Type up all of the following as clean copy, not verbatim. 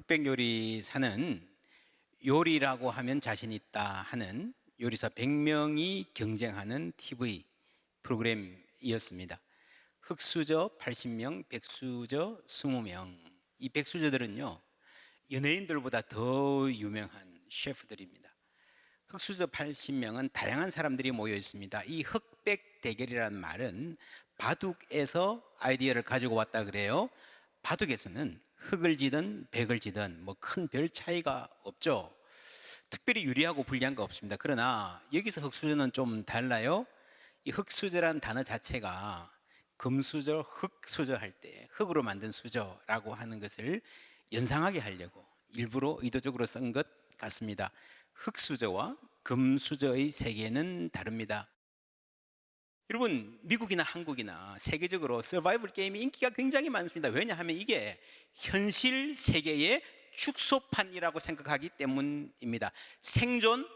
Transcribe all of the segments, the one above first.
흑백 요리사는 요리라고 하면 자신 있다 하는 요리사 100명이 경쟁하는 TV 프로그램이었습니다. 흑수저 80명, 백수저 20명. 이 백수저들은요, 연예인들보다 더 유명한 셰프들입니다. 흑수저 80명은 다양한 사람들이 모여 있습니다. 이 흑백 대결이라는 말은 바둑에서 아이디어를 가지고 왔다 그래요. 바둑에서는 흑을 지든 백을 지든 뭐 큰 별 차이가 없죠. 특별히 유리하고 불리한 거 없습니다. 그러나 여기서 흑수저는 좀 달라요. 이 흑수저라는 단어 자체가 금수저, 흑수저 할 때 흑으로 만든 수저라고 하는 것을 연상하게 하려고 일부러 의도적으로 쓴 것 같습니다. 흑수저와 금수저의 세계는 다릅니다. 여러분, 미국이나 한국이나 세계적으로 서바이벌 게임이 인기가 굉장히 많습니다. 왜냐하면 이게 현실 세계의 축소판이라고 생각하기 때문입니다. 생존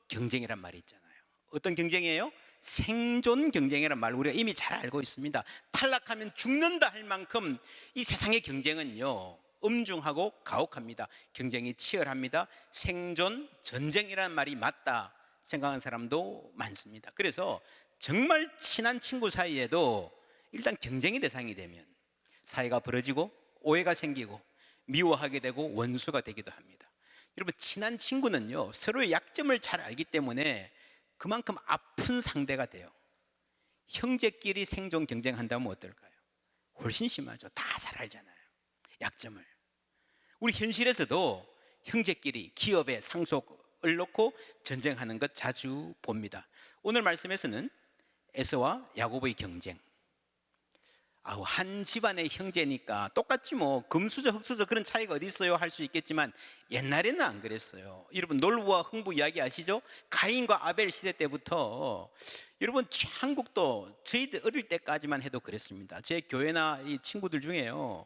경쟁이란 말이 있잖아요. 어떤 경쟁이에요? 생존 경쟁이란 말 우리가 이미 잘 알고 있습니다. 탈락하면 죽는다 할 만큼 이 세상의 경쟁은요, 엄중하고 가혹합니다. 경쟁이 치열합니다. 생존, 전쟁이라는 말이 맞다 생각하는 사람도 많습니다. 그래서 정말 친한 친구 사이에도 일단 경쟁의 대상이 되면 사이가 벌어지고 오해가 생기고 미워하게 되고 원수가 되기도 합니다. 여러분, 친한 친구는요, 서로의 약점을 잘 알기 때문에 그만큼 아픈 상대가 돼요. 형제끼리 생존 경쟁한다면 어떨까요? 훨씬 심하죠. 다 잘 알잖아요, 약점을. 우리 현실에서도 형제끼리 기업의 상속을 놓고 전쟁하는 것 자주 봅니다. 오늘 말씀에서는 에서와 야곱의 경쟁. 한 집안의 형제니까 똑같지 뭐, 금수저 흑수저 그런 차이가 어디 있어요 할 수 있겠지만 옛날에는 안 그랬어요. 여러분, 놀부와 흥부 이야기 아시죠? 가인과 아벨 시대 때부터 여러분, 한국도 저희들 어릴 때까지만 해도 그랬습니다. 제 교회나 이 친구들 중에요,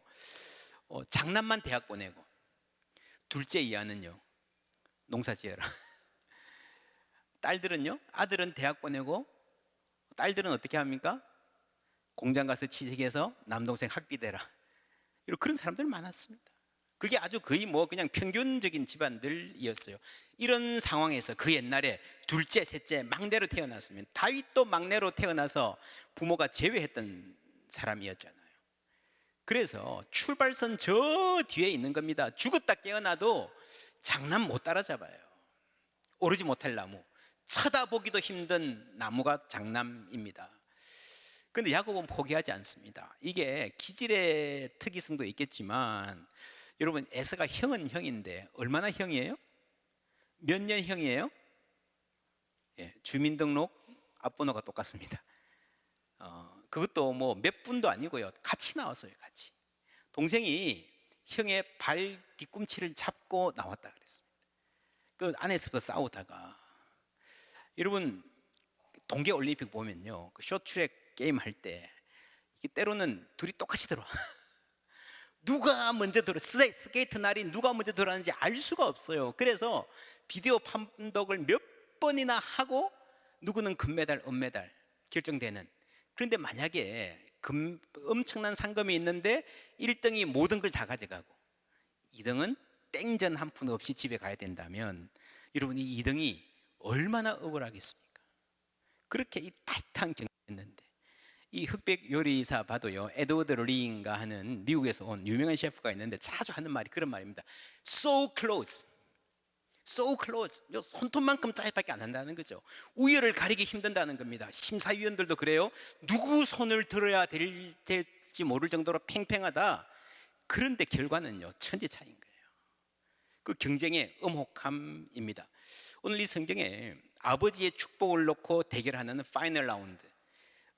장남만 대학 보내고 둘째 이하는요 농사 지어라. 딸들은요, 아들은 대학 보내고 딸들은 어떻게 합니까? 공장 가서 취직해서 남동생 학비대라. 그런 사람들 많았습니다. 그게 아주 거의 뭐 그냥 평균적인 집안들이었어요. 이런 상황에서 그 옛날에 둘째, 셋째, 막내로 태어났으면, 다윗도 막내로 태어나서 부모가 제외했던 사람이었잖아요. 그래서 출발선 저 뒤에 있는 겁니다. 죽었다 깨어나도 장남 못 따라잡아요. 오르지 못할 나무, 쳐다보기도 힘든 나무가 장남입니다. 그런데 야곱은 포기하지 않습니다. 이게 기질의 특이성도 있겠지만, 여러분, 에서가 형은 형인데 얼마나 형이에요? 몇 년 형이에요? 주민등록 앞번호가 똑같습니다. 그것도 뭐 몇 분도 아니고요, 같이 나왔어요. 같이. 동생이 형의 발 뒤꿈치를 잡고 나왔다 그랬습니다. 그 안에서부터 싸우다가, 여러분, 동계올림픽 보면요, 그 쇼트트랙 게임 할 때 때로는 둘이 똑같이 들어와. 누가 먼저 들어, 스케이트 날이 누가 먼저 들어왔는지 알 수가 없어요. 그래서 비디오 판독을 몇 번이나 하고 누구는 금메달, 은메달 결정되는. 그런데 만약에 엄청난 상금이 있는데 1등이 모든 걸 다 가져가고 2등은 땡전 한 푼 없이 집에 가야 된다면, 여러분이 2등이 얼마나 억울하겠습니까? 그렇게 이 타이트한 경쟁이었는데, 이 흑백 요리사 봐도요, 에드워드 링가 하는 미국에서 온 유명한 셰프가 있는데 자주 하는 말이 그런 말입니다. So close, so close. 손톱만큼 차이밖에 안 한다는 거죠. 우열을 가리기 힘든다는 겁니다. 심사위원들도 그래요. 누구 손을 들어야 될지 모를 정도로 팽팽하다. 그런데 결과는요, 천지 차이인 거예요. 그 경쟁의 엄혹함입니다. 오늘 이 성경에 아버지의 축복을 놓고 대결하는 파이널 라운드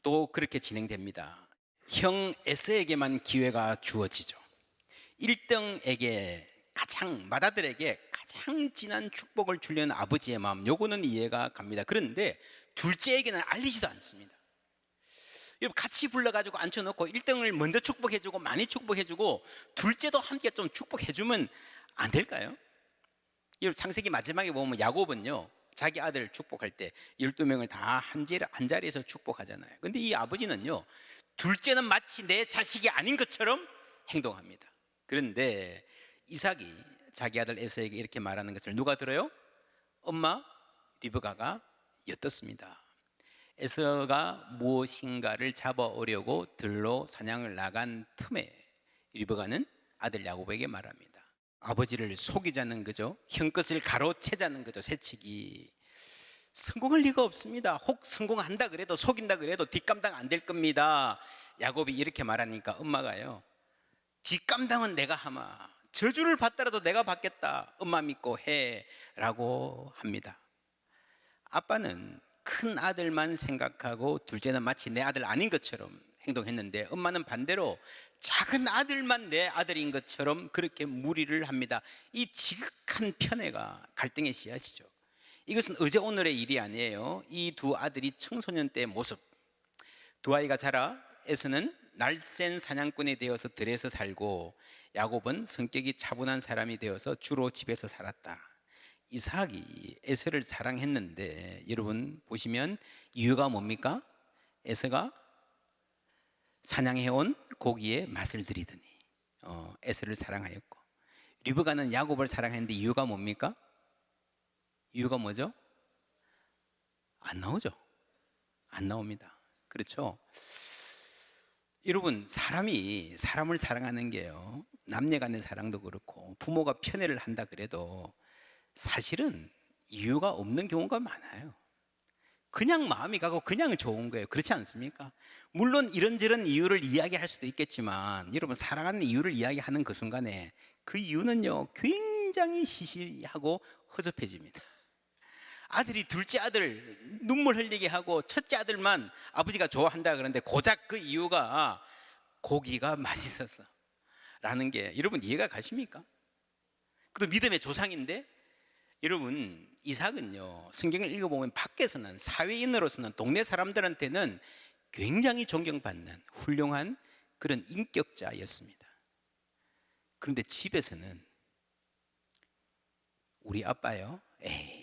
또 그렇게 진행됩니다. 형 에서에게만 기회가 주어지죠. 1등에게 맏아들에게 가장 진한 축복을 주려는 아버지의 마음, 요거는 이해가 갑니다. 그런데 둘째에게는 알리지도 않습니다. 여러분, 같이 불러가지고 앉혀놓고 1등을 먼저 축복해주고 많이 축복해주고 둘째도 함께 좀 축복해주면 안 될까요? 여러분, 창세기 마지막에 보면 야곱은요, 자기 아들 축복할 때 12명을 다 한 자리에서 축복하잖아요. 근데 이 아버지는요, 둘째는 마치 내 자식이 아닌 것처럼 행동합니다. 그런데 이삭이 자기 아들 에서에게 이렇게 말하는 것을 누가 들어요? 엄마 리브가가 엿듣습니다. 에서가 무엇인가를 잡아오려고 들로 사냥을 나간 틈에 리브가는 아들 야곱에게 말합니다. 아버지를 속이자는 거죠. 형끝을 가로채자는 거죠. 새치기. 성공할 리가 없습니다. 혹 성공한다 그래도, 속인다 그래도 뒷감당 안 될 겁니다. 야곱이 이렇게 말하니까 엄마가요, 뒷감당은 내가 하마, 저주를 받더라도 내가 받겠다, 엄마 믿고 해 라고 합니다. 아빠는 큰 아들만 생각하고 둘째는 마치 내 아들 아닌 것처럼 행동했는데, 엄마는 반대로 작은 아들만 내 아들인 것처럼 그렇게 무리를 합니다. 이 지극한 편애가 갈등의 씨앗이죠. 이것은 어제 오늘의 일이 아니에요. 이 두 아들이 청소년 때의 모습. 두 아이가 자라 에서는 날쌘 사냥꾼이 되어서 들에서 살고, 야곱은 성격이 차분한 사람이 되어서 주로 집에서 살았다. 이삭이 에서를 사랑했는데, 여러분 보시면 이유가 뭡니까? 에서가 사냥해온 고기에 맛을 들이더니 에서를 사랑하였고, 리브가는 야곱을 사랑했는데 이유가 뭡니까? 이유가 뭐죠? 안 나오죠. 안 나옵니다. 그렇죠? 여러분, 사람이 사람을 사랑하는 게요, 남녀간의 사랑도 그렇고 부모가 편애를 한다 그래도 사실은 이유가 없는 경우가 많아요. 그냥 마음이 가고 그냥 좋은 거예요. 그렇지 않습니까? 물론 이런저런 이유를 이야기할 수도 있겠지만, 여러분, 사랑하는 이유를 이야기하는 그 순간에 그 이유는요 굉장히 시시하고 허접해집니다. 아들이 둘째 아들 눈물 흘리게 하고 첫째 아들만 아버지가 좋아한다 그러는데 고작 그 이유가 고기가 맛있어서 라는 게, 여러분 이해가 가십니까? 그것도 믿음의 조상인데, 여러분 이삭은요, 성경을 읽어보면 밖에서는, 사회인으로서는, 동네 사람들한테는 굉장히 존경받는 훌륭한 그런 인격자였습니다. 그런데 집에서는 우리 아빠요, 에이,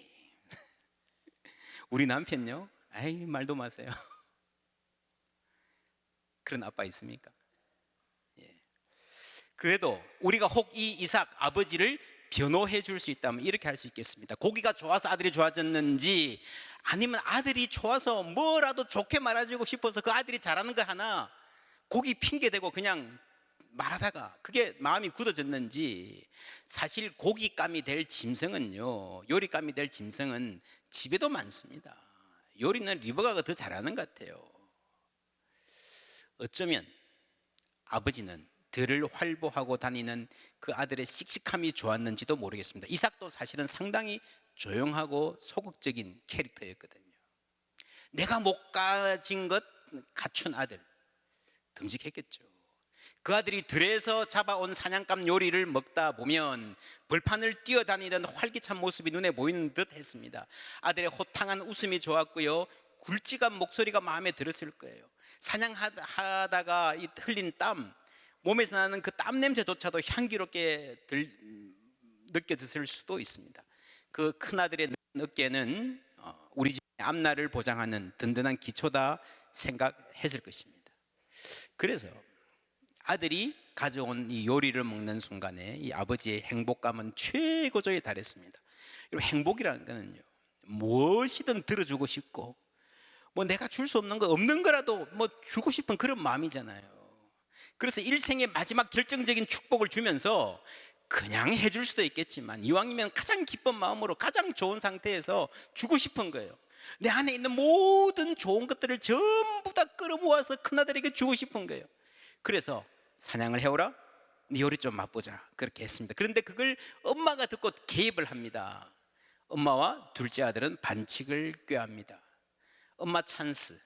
우리 남편요, 에이, 말도 마세요. 그런 아빠 있습니까? 예. 그래도 우리가 혹 이 이삭 아버지를 변호해 줄 수 있다면 이렇게 할 수 있겠습니다. 고기가 좋아서 아들이 좋아졌는지, 아니면 아들이 좋아서 뭐라도 좋게 말해주고 싶어서 그 아들이 잘하는 거 하나 고기 핑계대고 그냥 말하다가 그게 마음이 굳어졌는지, 사실 고깃감이 될 짐승은요, 요리감이 될 짐승은 집에도 많습니다. 요리는 리브가가 더 잘하는 것 같아요. 어쩌면 아버지는 들을 활보하고 다니는 그 아들의 씩씩함이 좋았는지도 모르겠습니다. 이삭도 사실은 상당히 조용하고 소극적인 캐릭터였거든요. 내가 못 가진 것 갖춘 아들, 듬직했겠죠. 그 아들이 들에서 잡아온 사냥감 요리를 먹다 보면 벌판을 뛰어다니던 활기찬 모습이 눈에 보이는 듯 했습니다. 아들의 호탕한 웃음이 좋았고요, 굵직한 목소리가 마음에 들었을 거예요. 사냥하다가 이 흘린 땀, 몸에서 나는 그 땀 냄새조차도 향기롭게 느껴졌을 수도 있습니다. 그 큰아들의 어깨는 우리 집의 앞날을 보장하는 든든한 기초다 생각했을 것입니다. 그래서 아들이 가져온 이 요리를 먹는 순간에 이 아버지의 행복감은 최고조에 달했습니다. 행복이라는 거는요, 무엇이든 들어주고 싶고, 뭐 내가 줄 수 없는 거, 없는 거라도 뭐 주고 싶은 그런 마음이잖아요. 그래서 일생의 마지막 결정적인 축복을 주면서 그냥 해줄 수도 있겠지만, 이왕이면 가장 기쁜 마음으로 가장 좋은 상태에서 주고 싶은 거예요. 내 안에 있는 모든 좋은 것들을 전부 다 끌어모아서 큰아들에게 주고 싶은 거예요. 그래서 사냥을 해오라, 네 요리 좀 맛보자, 그렇게 했습니다. 그런데 그걸 엄마가 듣고 개입을 합니다. 엄마와 둘째 아들은 반칙을 꾀합니다. 엄마 찬스.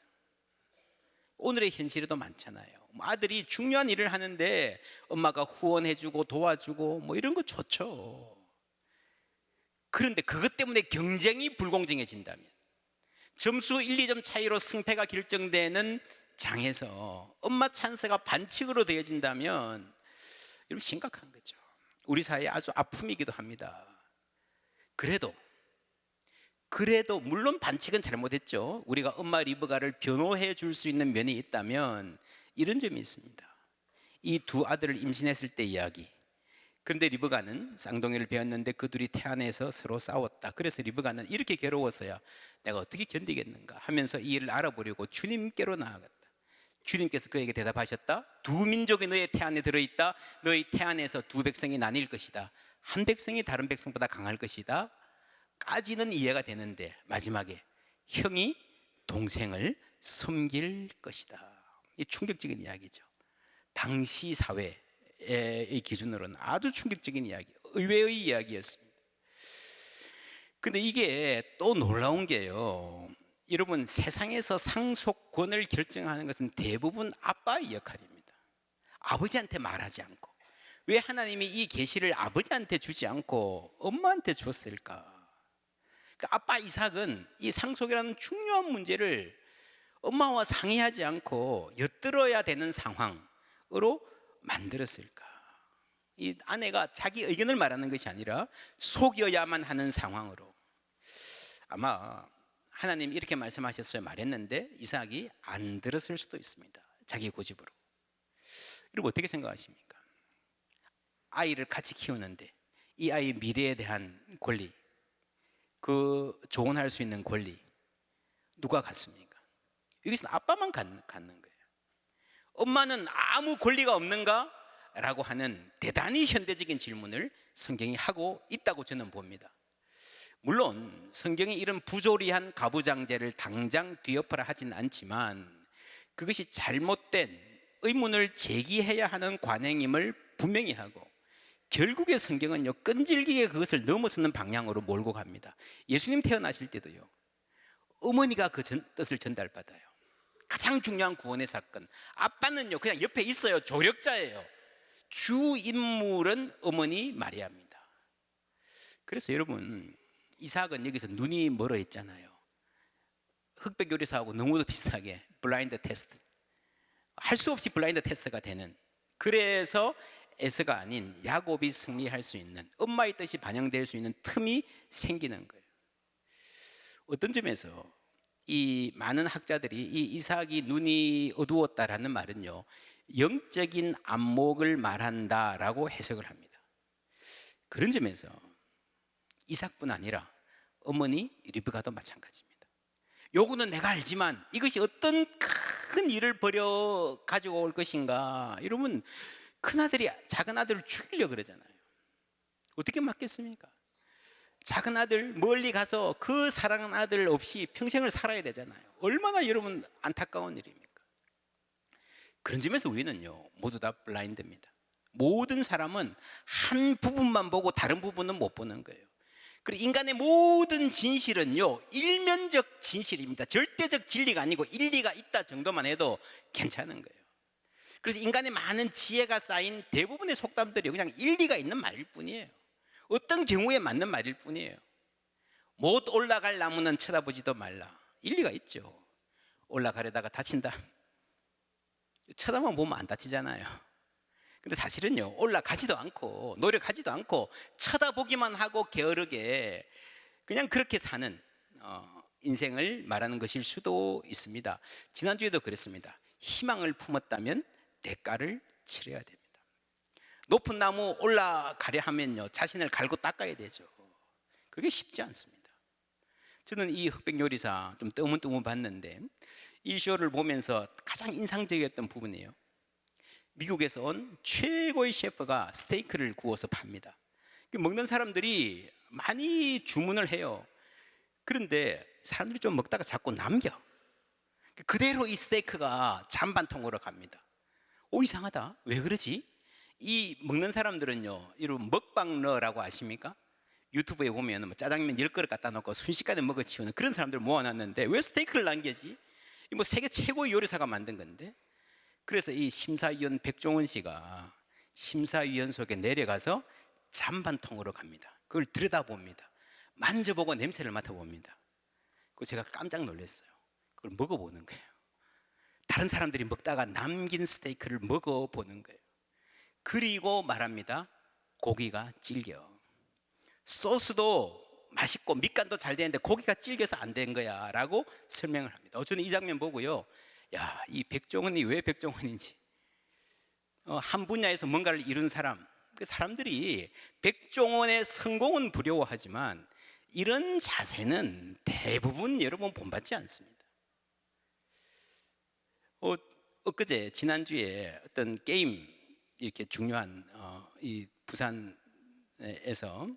오늘의 현실에도 많잖아요. 아들이 중요한 일을 하는데 엄마가 후원해주고 도와주고 뭐 이런 거 좋죠. 그런데 그것 때문에 경쟁이 불공정해진다면, 점수 1, 2점 차이로 승패가 결정되는 장에서 엄마 찬스가 반칙으로 되어진다면, 여러분 심각한 거죠. 우리 사회의 아주 아픔이기도 합니다. 그래도 물론 반칙은 잘못했죠. 우리가 엄마 리브가를 변호해 줄 수 있는 면이 있다면 이런 점이 있습니다. 이 두 아들을 임신했을 때 이야기, 그런데 리브가는 쌍둥이를 베었는데 그 둘이 태안에서 서로 싸웠다. 그래서 리브가는 이렇게 괴로워서야 내가 어떻게 견디겠는가 하면서 이 일을 알아보려고 주님께로 나아갔다. 주님께서 그에게 대답하셨다. 두 민족이 너의 태안에 들어있다. 너의 태안에서 두 백성이 나뉠 것이다. 한 백성이 다른 백성보다 강할 것이다 까지는 이해가 되는데 마지막에 형이 동생을 섬길 것이다. 이 충격적인 이야기죠. 당시 사회의 기준으로는 아주 충격적인 이야기, 의외의 이야기였습니다. 근데 이게 또 놀라운 게요, 여러분, 세상에서 상속권을 결정하는 것은 대부분 아빠의 역할입니다. 아버지한테 말하지 않고. 왜 하나님이 이 계시를 아버지한테 주지 않고 엄마한테 줬을까? 그러니까 아빠 이삭은 이 상속이라는 중요한 문제를 엄마와 상의하지 않고 엿들어야 되는 상황으로 만들었을까? 이 아내가 자기 의견을 말하는 것이 아니라 속여야만 하는 상황으로. 아마 하나님 이렇게 말씀하셨어요 말했는데 이삭이 안 들었을 수도 있습니다. 자기 고집으로. 여러분 어떻게 생각하십니까? 아이를 같이 키우는데 이 아이의 미래에 대한 권리, 그 조언할 수 있는 권리 누가 갖습니까? 여기서는 아빠만 갖는 거예요. 엄마는 아무 권리가 없는가? 라고 하는 대단히 현대적인 질문을 성경이 하고 있다고 저는 봅니다. 물론 성경이 이런 부조리한 가부장제를 당장 뒤엎어라 하진 않지만 그것이 잘못된 의문을 제기해야 하는 관행임을 분명히 하고, 결국에 성경은요 끈질기게 그것을 넘어서는 방향으로 몰고 갑니다. 예수님 태어나실 때도요 어머니가 그 뜻을 전달받아요. 가장 중요한 구원의 사건. 아빠는요 그냥 옆에 있어요. 조력자예요. 주 인물은 어머니 마리아입니다. 그래서 여러분 이삭은 여기서 눈이 멀어 있잖아요. 흑백 요리사하고 너무도 비슷하게 블라인드 테스트, 할 수 없이 블라인드 테스트가 되는, 그래서 에서가 아닌 야곱이 승리할 수 있는, 엄마의 뜻이 반영될 수 있는 틈이 생기는 거예요. 어떤 점에서 이 많은 학자들이 이 이삭이 눈이 어두웠다라는 말은요 영적인 안목을 말한다라고 해석을 합니다. 그런 점에서 이삭뿐 아니라 어머니 리브가도 마찬가지입니다. 요거는 내가 알지만 이것이 어떤 큰 일을 벌여 가지고 올 것인가. 여러분 큰아들이 작은아들을 죽이려고 그러잖아요. 어떻게 맞겠습니까? 작은아들 멀리 가서 그 사랑하는 아들 없이 평생을 살아야 되잖아요. 얼마나 여러분 안타까운 일입니까? 그런 점에서 우리는요 모두 다 블라인드입니다. 모든 사람은 한 부분만 보고 다른 부분은 못 보는 거예요. 그리고 인간의 모든 진실은요 일면적 진실입니다. 절대적 진리가 아니고 일리가 있다 정도만 해도 괜찮은 거예요. 그래서 인간의 많은 지혜가 쌓인 대부분의 속담들이 그냥 일리가 있는 말일 뿐이에요. 어떤 경우에 맞는 말일 뿐이에요. 못 올라갈 나무는 쳐다보지도 말라. 일리가 있죠. 올라가려다가 다친다. 쳐다만 보면 안 다치잖아요. 근데 사실은요 올라가지도 않고 노력하지도 않고 쳐다보기만 하고 게으르게 그냥 그렇게 사는 인생을 말하는 것일 수도 있습니다. 지난주에도 그랬습니다. 희망을 품었다면 대가를 치러야 됩니다. 높은 나무 올라가려 하면요 자신을 갈고 닦아야 되죠. 그게 쉽지 않습니다. 저는 이 흑백 요리사 좀 뜨문뜨문 봤는데 이 쇼를 보면서 가장 인상적이었던 부분이에요. 미국에서 온 최고의 셰프가 스테이크를 구워서 팝니다. 먹는 사람들이 많이 주문을 해요. 그런데 사람들이 좀 먹다가 자꾸 남겨. 그대로 이 스테이크가 잔반통으로 갑니다. 오, 이상하다. 왜 그러지? 이 먹는 사람들은요 이런 먹방러라고 아십니까? 유튜브에 보면 뭐 짜장면 10그릇 갖다 놓고 순식간에 먹어치우는 그런 사람들 모아놨는데 왜 스테이크를 남기지? 뭐 세계 최고의 요리사가 만든 건데. 그래서 이 심사위원 백종원 씨가 심사위원석에 내려가서 잔반통으로 갑니다. 그걸 들여다봅니다. 만져보고 냄새를 맡아봅니다. 그거 제가 깜짝 놀랐어요. 그걸 먹어보는 거예요. 다른 사람들이 먹다가 남긴 스테이크를 먹어보는 거예요. 그리고 말합니다. 고기가 질겨. 소스도 맛있고 밑간도 잘 되는데 고기가 질겨서 안 된 거야 라고 설명을 합니다. 저는 이 장면 보고요, 야, 이 백종원이 왜 백종원인지, 한 분야에서 뭔가를 이룬 사람, 그 사람들이 백종원의 성공은 부러워하지만 이런 자세는 대부분 여러분 본받지 않습니다. 엊그제 지난주에 어떤 게임 이렇게 중요한 이 부산에서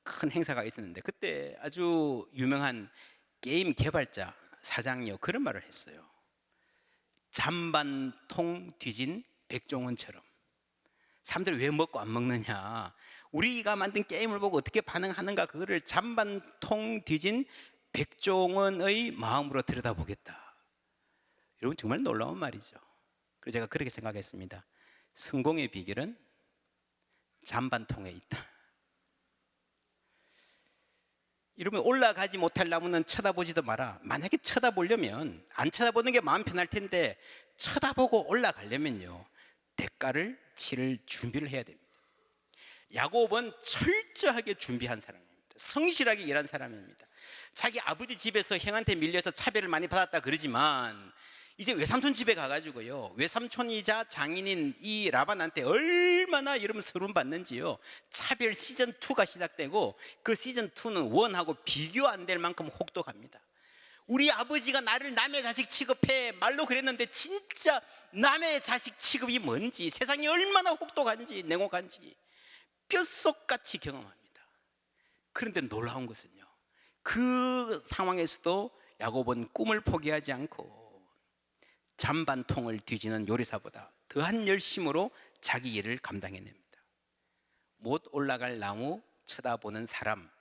큰 행사가 있었는데 그때 아주 유명한 게임 개발자 사장이요 그런 말을 했어요. 잔반통 뒤진 백종원처럼. 사람들이 왜 먹고 안 먹느냐, 우리가 만든 게임을 보고 어떻게 반응하는가, 그거를 잔반통 뒤진 백종원의 마음으로 들여다보겠다. 여러분 정말 놀라운 말이죠. 그래서 제가 그렇게 생각했습니다. 성공의 비결은 잔반통에 있다. 여러분 올라가지 못할 나무는 쳐다보지도 마라. 만약에 쳐다보려면 안 쳐다보는 게 마음 편할 텐데 쳐다보고 올라가려면요 대가를 치를 준비를 해야 됩니다. 야곱은 철저하게 준비한 사람입니다. 성실하게 일한 사람입니다. 자기 아버지 집에서 형한테 밀려서 차별을 많이 받았다 그러지만 이제 외삼촌 집에 가가지고요 외삼촌이자 장인인 이 라반한테 얼마나 여러분 서름 받는지요. 차별 시즌2가 시작되고 그 시즌2는 1하고 비교 안 될 만큼 혹독합니다. 우리 아버지가 나를 남의 자식 취급해 말로 그랬는데 진짜 남의 자식 취급이 뭔지, 세상이 얼마나 혹독한지 냉혹한지 뼛속같이 경험합니다. 그런데 놀라운 것은요 그 상황에서도 야곱은 꿈을 포기하지 않고 잔반통을 뒤지는 요리사보다 더한 열심으로 자기 일을 감당해냅니다. 못 올라갈 나무 쳐다보는 사람입니다.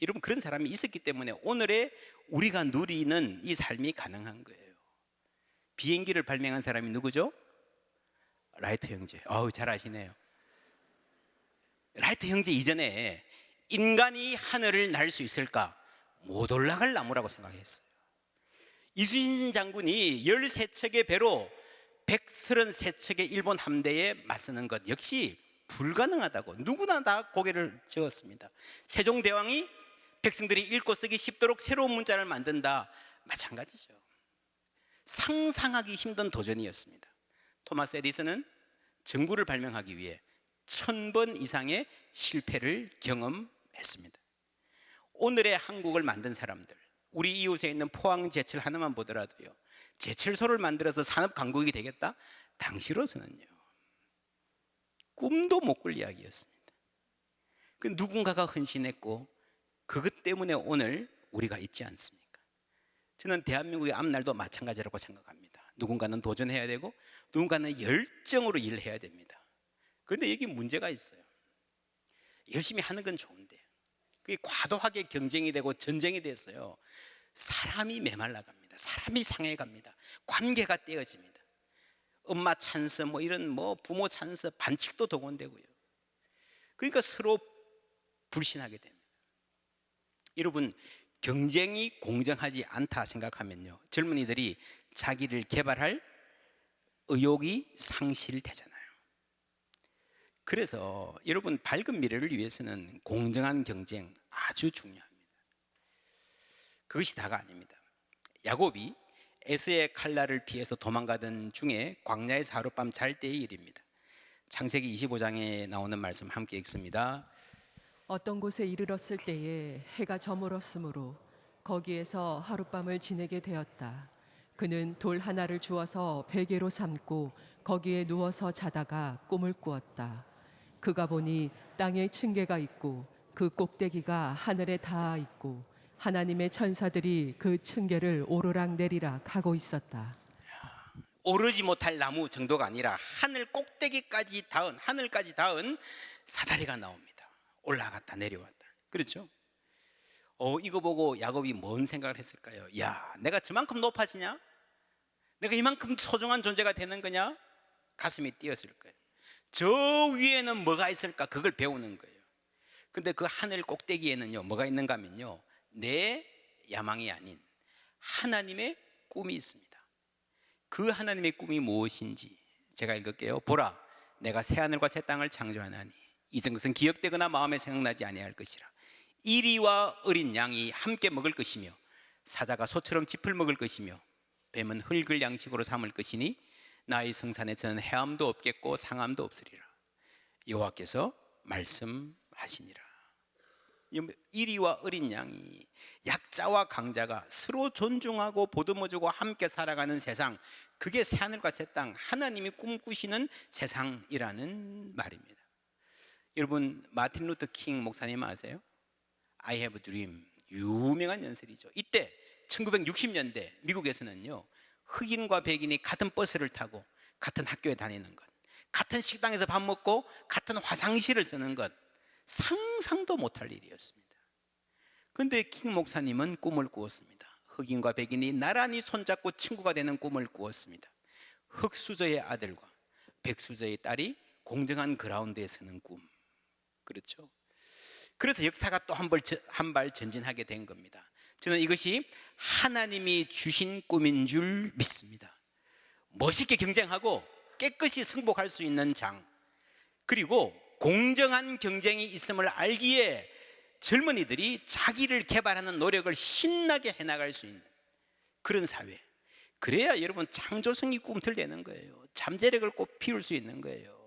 여러분 그런 사람이 있었기 때문에 오늘의 우리가 누리는 이 삶이 가능한 거예요. 비행기를 발명한 사람이 누구죠? 라이트 형제. 잘 아시네요. 라이트 형제 이전에 인간이 하늘을 날 수 있을까? 못 올라갈 나무라고 생각했어요. 이순신 장군이 13척의 배로 133척의 일본 함대에 맞서는 것 역시 불가능하다고 누구나 다 고개를 저었습니다. 세종대왕이 백성들이 읽고 쓰기 쉽도록 새로운 문자를 만든다, 마찬가지죠. 상상하기 힘든 도전이었습니다. 토마스 에디슨은 전구를 발명하기 위해 1000번 이상의 실패를 경험했습니다. 오늘의 한국을 만든 사람들, 우리 이웃에 있는 포항 제철 하나만 보더라도요 제철소를 만들어서 산업 강국이 되겠다? 당시로서는요 꿈도 못 꿀 이야기였습니다. 그 누군가가 헌신했고 그것 때문에 오늘 우리가 있지 않습니까? 저는 대한민국의 앞날도 마찬가지라고 생각합니다. 누군가는 도전해야 되고 누군가는 열정으로 일을 해야 됩니다. 그런데 여기 문제가 있어요. 열심히 하는 건 좋은데 그게 과도하게 경쟁이 되고 전쟁이 돼서요 사람이 메말라갑니다. 사람이 상해갑니다. 관계가 떼어집니다. 엄마 찬스 이런 부모 찬스 반칙도 동원되고요. 그러니까 서로 불신하게 됩니다. 여러분 경쟁이 공정하지 않다 생각하면요 젊은이들이 자기를 개발할 의욕이 상실되잖아요. 그래서 여러분 밝은 미래를 위해서는 공정한 경쟁 아주 중요합니다. 그것이 다가 아닙니다. 야곱이 에서의 칼날을 피해서 도망가던 중에 광야에서 하룻밤 잘 때의 일입니다. 창세기 25장에 나오는 말씀 함께 읽습니다. 어떤 곳에 이르렀을 때에 해가 저물었으므로 거기에서 하룻밤을 지내게 되었다. 그는 돌 하나를 주어서 베개로 삼고 거기에 누워서 자다가 꿈을 꾸었다. 그가 보니 땅에 층계가 있고 그 꼭대기가 하늘에 닿아 있고 하나님의 천사들이 그 층계를 오르락내리락 하고 있었다. 오르지 못할 나무 정도가 아니라 하늘까지 닿은 사다리가 나옵니다. 올라갔다 내려왔다. 그렇죠? 이거 보고 야곱이 뭔 생각을 했을까요? 야, 내가 저만큼 높아지냐? 내가 이만큼 소중한 존재가 되는 거냐? 가슴이 뛰었을 거예요. 저 위에는 뭐가 있을까? 그걸 배우는 거예요. 근데 그 하늘 꼭대기에는요 뭐가 있는가 하면요 내 야망이 아닌 하나님의 꿈이 있습니다. 그 하나님의 꿈이 무엇인지 제가 읽을게요. 보라, 내가 새하늘과 새 땅을 창조하나니 이전 것은 기억되거나 마음에 생각나지 아니할 것이라. 이리와 어린 양이 함께 먹을 것이며 사자가 소처럼 짚을 먹을 것이며 뱀은 흙을 양식으로 삼을 것이니 나의 성산에서는 해함도 없겠고 상함도 없으리라. 여호와께서 말씀하시니라. 이리와 어린 양이 약자와 강자가 서로 존중하고 보듬어주고 함께 살아가는 세상, 그게 새하늘과 새 땅, 하나님이 꿈꾸시는 세상이라는 말입니다. 여러분, 마틴 루터 킹 목사님 아세요? I have a dream, 유명한 연설이죠. 이때 1960년대 미국에서는요, 흑인과 백인이 같은 버스를 타고 같은 학교에 다니는 것, 같은 식당에서 밥 먹고 같은 화장실을 쓰는 것, 상상도 못할 일이었습니다. 그런데 킹 목사님은 꿈을 꾸었습니다. 흑인과 백인이 나란히 손잡고 친구가 되는 꿈을 꾸었습니다. 흑수저의 아들과 백수저의 딸이 공정한 그라운드에 서는 꿈. 그렇죠? 그래서 역사가 또 한 발 전진하게 된 겁니다. 저는 이것이 하나님이 주신 꿈인 줄 믿습니다. 멋있게 경쟁하고 깨끗이 승복할 수 있는 장, 그리고 공정한 경쟁이 있음을 알기에 젊은이들이 자기를 개발하는 노력을 신나게 해나갈 수 있는 그런 사회, 그래야 여러분 창조성이 꿈틀대는 거예요. 잠재력을 꽃 피울 수 있는 거예요.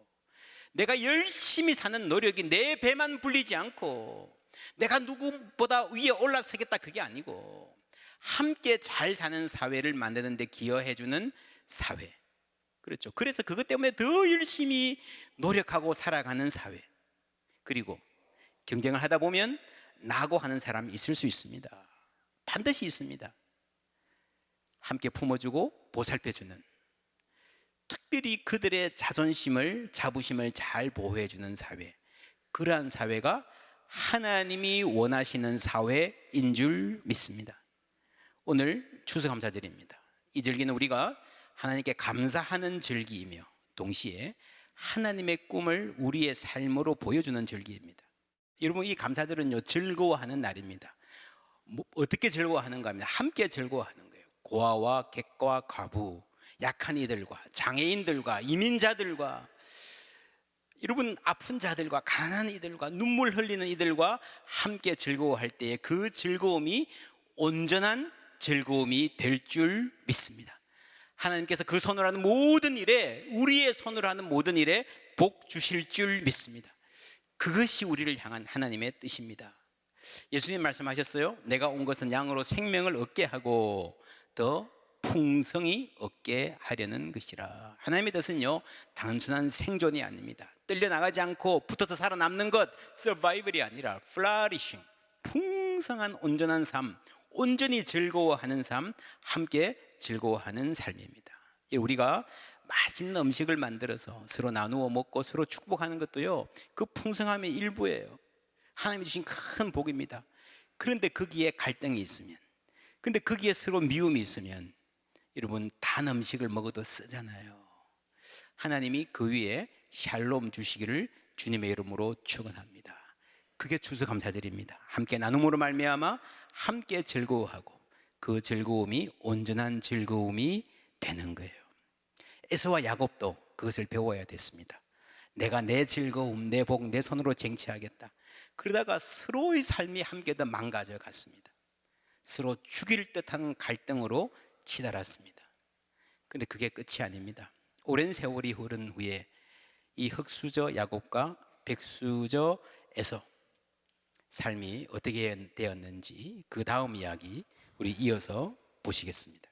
내가 열심히 사는 노력이 내 배만 불리지 않고 내가 누구보다 위에 올라서겠다, 그게 아니고 함께 잘 사는 사회를 만드는 데 기여해주는 사회. 그렇죠. 그래서 그것 때문에 더 열심히 노력하고 살아가는 사회. 그리고 경쟁을 하다 보면 나고 하는 사람이 있을 수 있습니다. 반드시 있습니다. 함께 품어주고 보살펴주는, 특별히 그들의 자존심을, 자부심을 잘 보호해주는 사회, 그러한 사회가 하나님이 원하시는 사회인 줄 믿습니다. 오늘 추수감사절입니다. 이 절기는 우리가 하나님께 감사하는 절기이며 동시에 하나님의 꿈을 우리의 삶으로 보여주는 절기입니다. 여러분, 이 감사절은요, 즐거워하는 날입니다. 어떻게 즐거워하는가 하면 함께 즐거워하는 거예요. 고아와 객과 과부, 약한 이들과 장애인들과 이민자들과, 여러분 아픈 자들과 가난한 이들과 눈물 흘리는 이들과 함께 즐거워할 때에 그 즐거움이 온전한 즐거움이 될 줄 믿습니다. 하나님께서 그 손으로 하는 모든 일에, 우리의 손으로 하는 모든 일에 복 주실 줄 믿습니다. 그것이 우리를 향한 하나님의 뜻입니다. 예수님 말씀하셨어요. 내가 온 것은 양으로 생명을 얻게 하고 더 풍성히 얻게 하려는 것이라. 하나님의 뜻은요, 단순한 생존이 아닙니다. 떨려나가지 않고 붙어서 살아남는 것, survival이 아니라 flourishing, 풍성한 온전한 삶, 온전히 즐거워하는 삶, 함께 즐거워하는 삶입니다. 우리가 맛있는 음식을 만들어서 서로 나누어 먹고 서로 축복하는 것도요, 그 풍성함의 일부예요. 하나님이 주신 큰 복입니다. 그런데 거기에 갈등이 있으면, 근데 거기에 서로 미움이 있으면 여러분 단 음식을 먹어도 쓰잖아요. 하나님이 그 위에 샬롬 주시기를 주님의 이름으로 축원합니다. 그게 추수감사절입니다. 함께 나눔으로 말미암아 함께 즐거워하고 그 즐거움이 온전한 즐거움이 되는 거예요. 에서와 야곱도 그것을 배워야 됐습니다. 내가 내 즐거움, 내 복, 내 손으로 쟁취하겠다. 그러다가 서로의 삶이 함께 더 망가져 갔습니다. 서로 죽일 듯한 갈등으로 치달았습니다. 근데 그게 끝이 아닙니다. 오랜 세월이 흐른 후에 이 흑수저 야곱과 백수저 에서 삶이 어떻게 되었는지 그 다음 이야기 우리 이어서 보시겠습니다.